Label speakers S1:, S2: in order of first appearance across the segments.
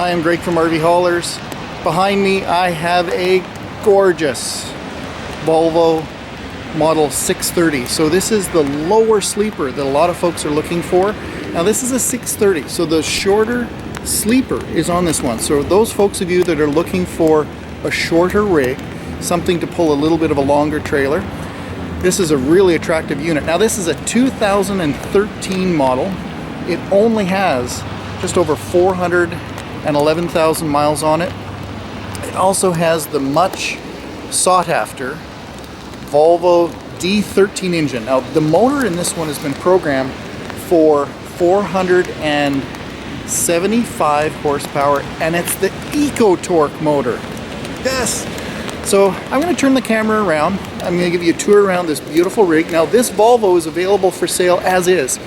S1: Hi, I'm Greg from RVHaulers. Behind me I have a gorgeous Volvo model 630. So this is the lower sleeper that a lot of folks are looking for. Now this is a 630, so the shorter sleeper is on this one. So those folks of you that are looking for a shorter rig, something to pull a little bit of a longer trailer, this is a really attractive unit. Now this is a 2013 model. It only has just over 411,000 miles on it. It also has the much sought after Volvo D13 engine. Now the motor in this one has been programmed for 475 horsepower, and it's the Eco Torque motor. Yes! So I'm going to turn the camera around. I'm going to give you a tour around this beautiful rig. Now this Volvo is available for sale as is.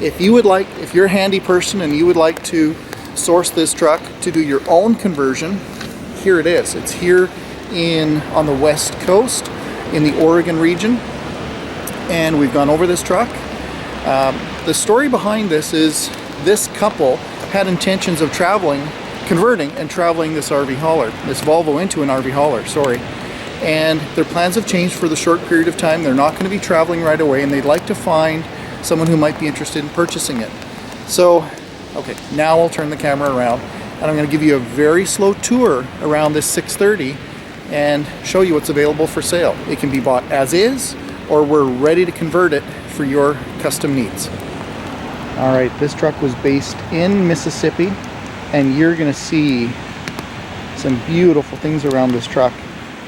S1: If you would like, if you're a handy person and you would like to source this truck to do your own conversion, here it is. It's here on the west coast in the Oregon region, and we've gone over this truck. The story behind this is this couple had intentions of converting and traveling this RVHauler, this Volvo into an RVHauler, sorry. And their plans have changed for the short period of time. They're not going to be traveling right away, and they'd like to find someone who might be interested in purchasing it. So, okay, now I'll turn the camera around and I'm going to give you a very slow tour around this 630 and show you what's available for sale. It can be bought as is, or we're ready to convert it for your custom needs. All right, this truck was based in Mississippi, and you're going to see some beautiful things around this truck.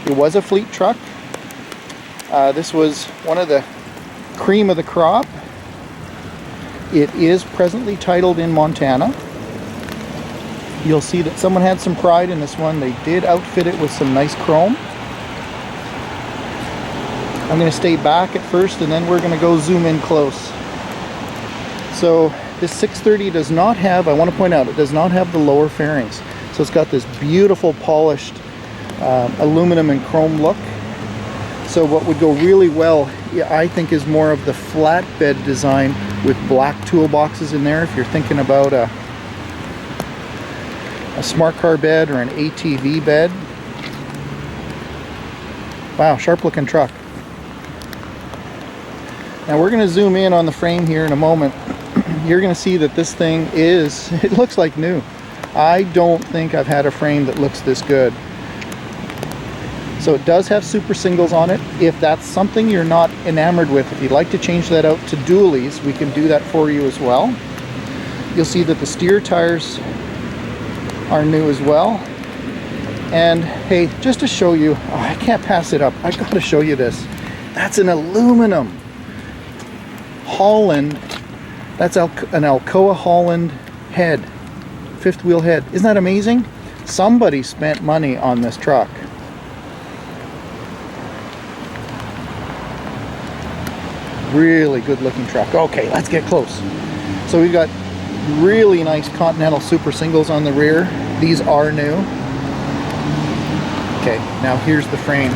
S1: It was a fleet truck. This was one of the cream of the crop. It is presently titled in Montana. You'll see that someone had some pride in this one. They did outfit it with some nice chrome. I'm going to stay back at first, and then we're going to go zoom in close. So this 630 does not have, I want to point out, it does not have the lower fairings. So it's got this beautiful polished aluminum and chrome look. So what would go really well, I think, is more of the flatbed design with black toolboxes in there. If you're thinking about a smart car bed or an ATV bed. Wow, sharp looking truck. Now we're going to zoom in on the frame here in a moment. You're going to see that this thing it looks like new. I don't think I've had a frame that looks this good. So it does have super singles on it. If that's something you're not enamored with, if you'd like to change that out to dualies, we can do that for you as well. You'll see that the steer tires are new as well. And hey, just to show you, I can't pass it up. I've got to show you this. That's an aluminum Holland. That's an Alcoa Holland head, fifth wheel head. Isn't that amazing? Somebody spent money on this truck. Really good looking truck. Okay, let's get close. So we've got really nice Continental super singles on the rear. These are new. Okay, now here's the frame.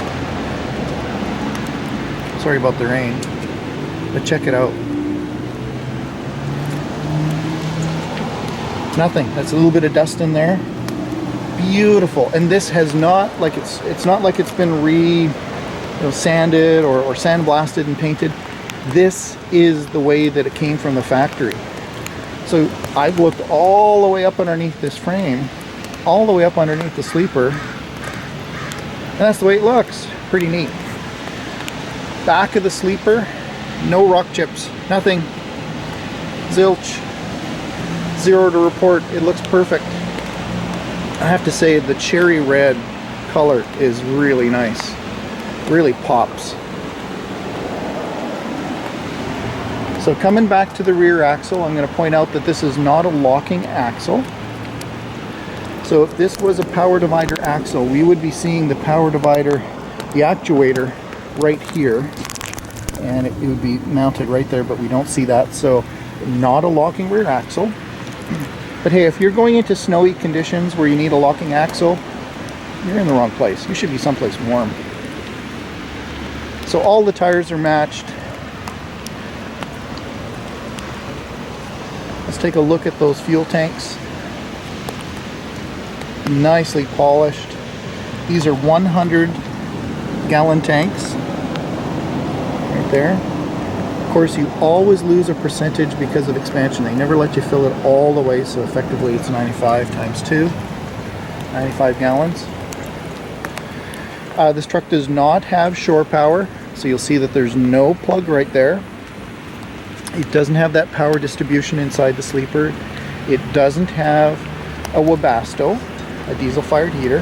S1: Sorry about the rain, but check it out. Nothing. That's a little bit of dust in there. Beautiful. And this has not, like, it's not like it's been sanded or sandblasted and painted. This is the way that it came from the factory. So I've looked all the way up underneath this frame, all the way up underneath the sleeper, and that's the way it looks. Pretty neat. Back of the sleeper, no rock chips, nothing. Zilch. Zero to report. It looks perfect. I have to say the cherry red color is really nice. Really pops. So coming back to the rear axle, I'm going to point out that this is not a locking axle. So if this was a power divider axle, we would be seeing the power divider, the actuator, right here. And it would be mounted right there, but we don't see that. So not a locking rear axle. But hey, if you're going into snowy conditions where you need a locking axle, you're in the wrong place. You should be someplace warm. So all the tires are matched. Let's take a look at those fuel tanks. nicely polished. These are 100-gallon tanks right there. Of course, you always lose a percentage because of expansion. They never let you fill it all the way, so effectively it's 95 times 2, 95 gallons. This truck does not have shore power, so you'll see that there's no plug right there. It doesn't have that power distribution inside the sleeper. It doesn't have a Webasto, a diesel-fired heater.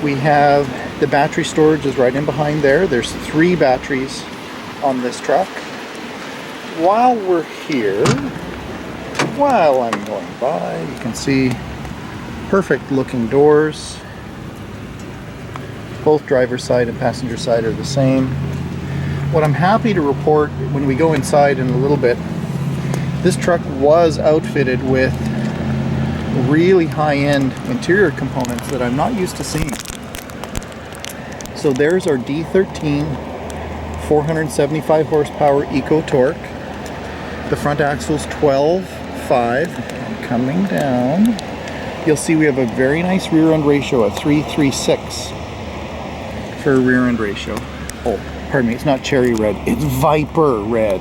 S1: We have the battery storage is right in behind there. There's 3 batteries on this truck. While we're here, while I'm going by, you can see perfect looking doors. Both driver's side and passenger side are the same. What I'm happy to report when we go inside in a little bit, this truck was outfitted with really high-end interior components that I'm not used to seeing. So there's our D13 475 horsepower Eco Torque. The front axle's 12.5. Coming down, you'll see we have a very nice rear end ratio, a 3.36 for a rear end ratio. Oh, pardon me, it's not cherry red, it's Viper red.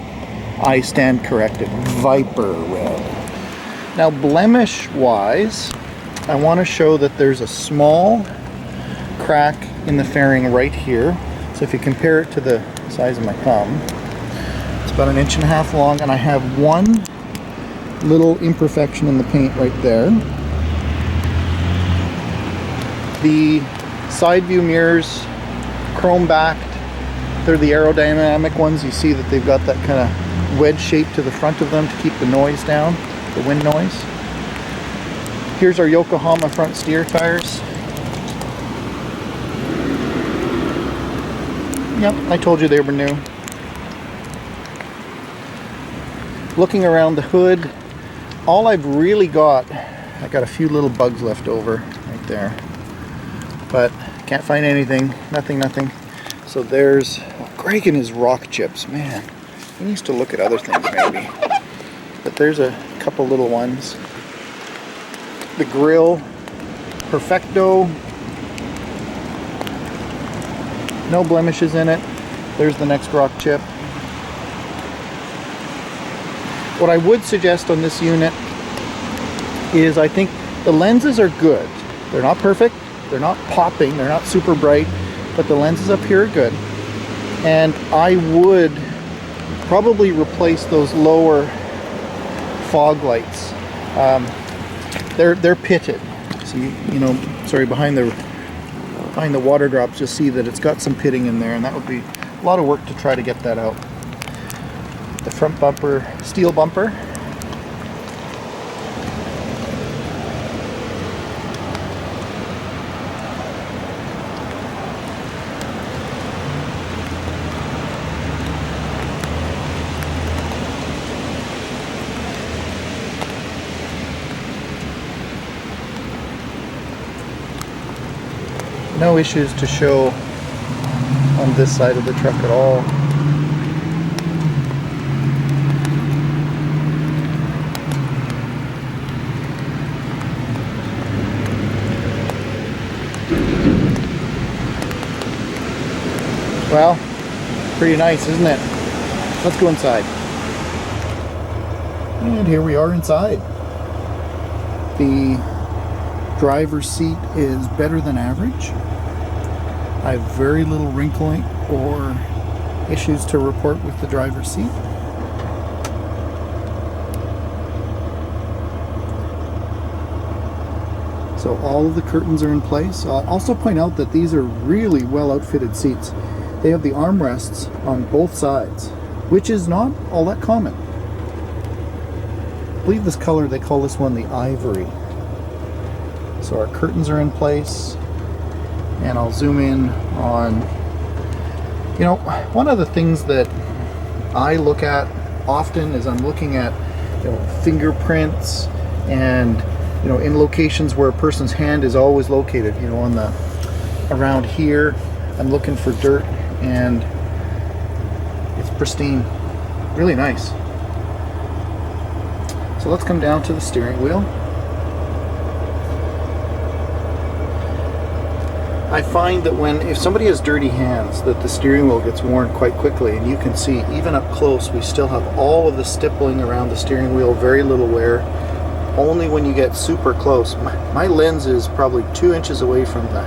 S1: I stand corrected, Viper red. Now, blemish wise, I want to show that there's a small crack in the fairing right here. So if you compare it to the size of my thumb, it's about 1.5 inches long, and I have one little imperfection in the paint right there. The side view mirrors, chrome backed. They're the aerodynamic ones. You see that they've got that kind of wedge shape to the front of them to keep the noise down, the wind noise. Here's our Yokohama front steer tires. Yep, I told you they were new. Looking around the hood, all I've really got, I got a few little bugs left over right there, but can't find anything, nothing. So there's Greg and his rock chips, man. He needs to look at other things maybe. But there's a couple little ones. The grill, perfecto. No blemishes in it. There's the next rock chip. What I would suggest on this unit is I think the lenses are good. They're not perfect, they're not popping, they're not super bright, but the lenses up here are good. And I would probably replace those lower fog lights. They're pitted. So you know, sorry, behind the water drops, you'll see that it's got some pitting in there, and that would be a lot of work to try to get that out. The front bumper, steel bumper. No issues to show on this side of the truck at all. Well, pretty nice, isn't it? Let's go inside. And here we are inside. The driver's seat is better than average. I have very little wrinkling or issues to report with the driver's seat. So all of the curtains are in place. I'll also point out that these are really well outfitted seats. They have the armrests on both sides, which is not all that common. I believe this color, they call this one the ivory. So our curtains are in place, and I'll zoom in on, you know, one of the things that I look at often is I'm looking at, you know, fingerprints and, you know, in locations where a person's hand is always located, you know, on the, around here, I'm looking for dirt, and it's pristine, really nice. So let's come down to the steering wheel. I find that if somebody has dirty hands, that the steering wheel gets worn quite quickly, and you can see even up close we still have all of the stippling around the steering wheel, very little wear. Only when you get super close. My lens is probably 2 inches away from the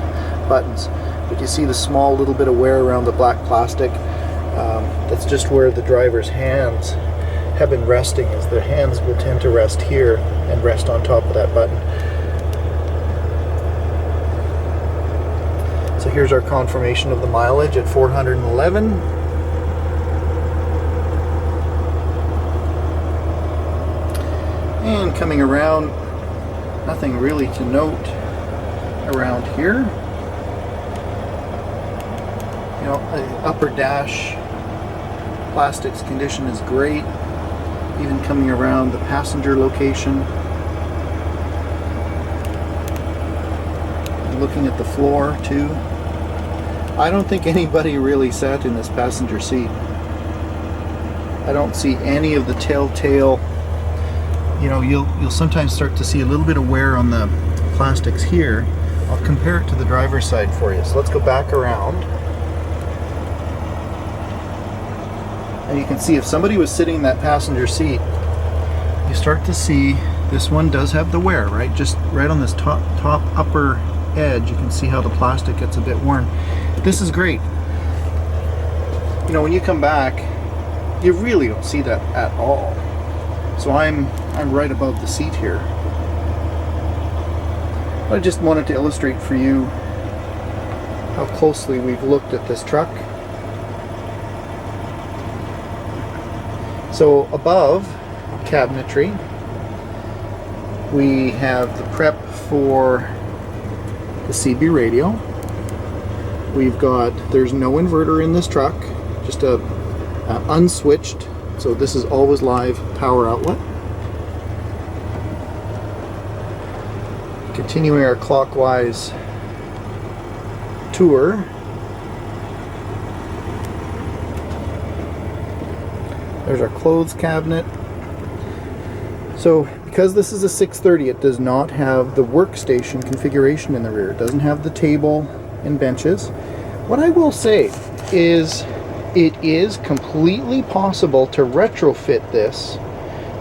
S1: buttons, but you see the small little bit of wear around the black plastic. That's just where the driver's hands have been resting, as their hands will tend to rest here and rest on top of that button. So here's our confirmation of the mileage at 411. And coming around, nothing really to note around here. You know, upper dash plastics condition is great. Even coming around the passenger location. Looking at the floor too. I don't think anybody really sat in this passenger seat. I don't see any of the telltale. You know, you'll sometimes start to see a little bit of wear on the plastics here. I'll compare it to the driver's side for you. So let's go back around. And you can see if somebody was sitting in that passenger seat, you start to see this one does have the wear, right? Just right on this top upper edge, you can see how the plastic gets a bit worn. This is great. You know, when you come back, you really don't see that at all. So I'm right above the seat here. I just wanted to illustrate for you how closely we've looked at this truck. So above cabinetry, we have the prep for the CB radio. There's no inverter in this truck, just a unswitched. So this is always live power outlet. Continuing our clockwise tour. There's our clothes cabinet. So because this is a 630, it does not have the workstation configuration in the rear. It doesn't have the table and benches. What I will say is it is completely possible to retrofit this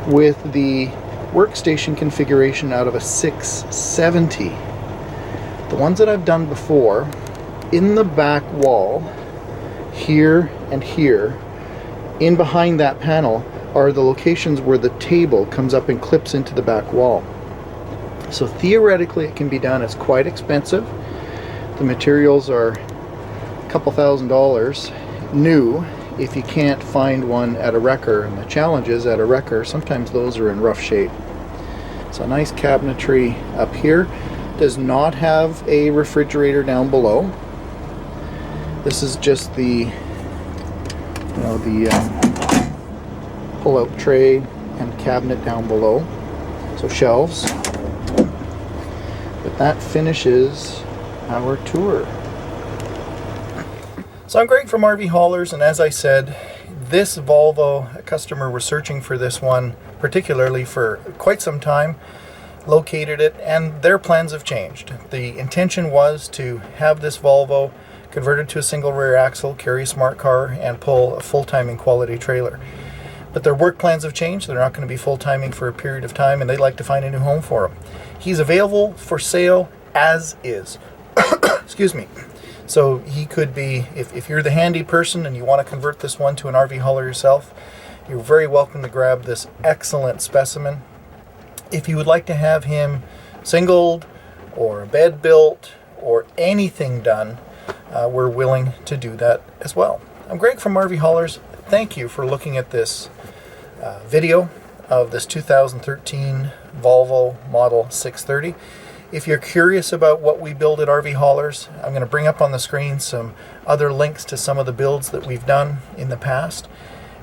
S1: with the workstation configuration out of a 670. The ones that I've done before, in the back wall, here and here, in behind that panel, are the locations where the table comes up and clips into the back wall. So theoretically it can be done. It's quite expensive. The materials are a couple $1,000s new if you can't find one at a wrecker, and the challenge is at a wrecker sometimes those are in rough shape. So nice cabinetry up here. Does not have a refrigerator down below. This is just the pull-out tray and cabinet down below, so shelves. But that finishes our tour. So I'm Greg from RVHaulers, and as I said, this Volvo, a customer was searching for this one particularly for quite some time, located it, and their plans have changed. The intention was to have this Volvo converted to a single rear axle, carry a smart car, and pull a full timing quality trailer. But their work plans have changed. They're not going to be full timing for a period of time, and they'd like to find a new home for him. He's available for sale as is. Excuse me. So he could be, if you're the handy person and you want to convert this one to an RV hauler yourself, you're very welcome to grab this excellent specimen. If you would like to have him singled or a bed built or anything done, we're willing to do that as well. I'm Greg from RVHaulers. Thank you for looking at this video of this 2013 Volvo Model 630. If you're curious about what we build at RVHaulers, I'm going to bring up on the screen some other links to some of the builds that we've done in the past.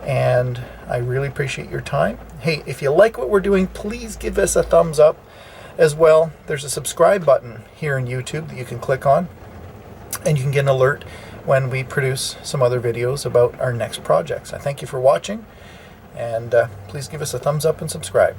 S1: And I really appreciate your time. Hey, if you like what we're doing, please give us a thumbs up as well. There's a subscribe button here in YouTube that you can click on, and you can get an alert when we produce some other videos about our next projects. I thank you for watching, and please give us a thumbs up and subscribe.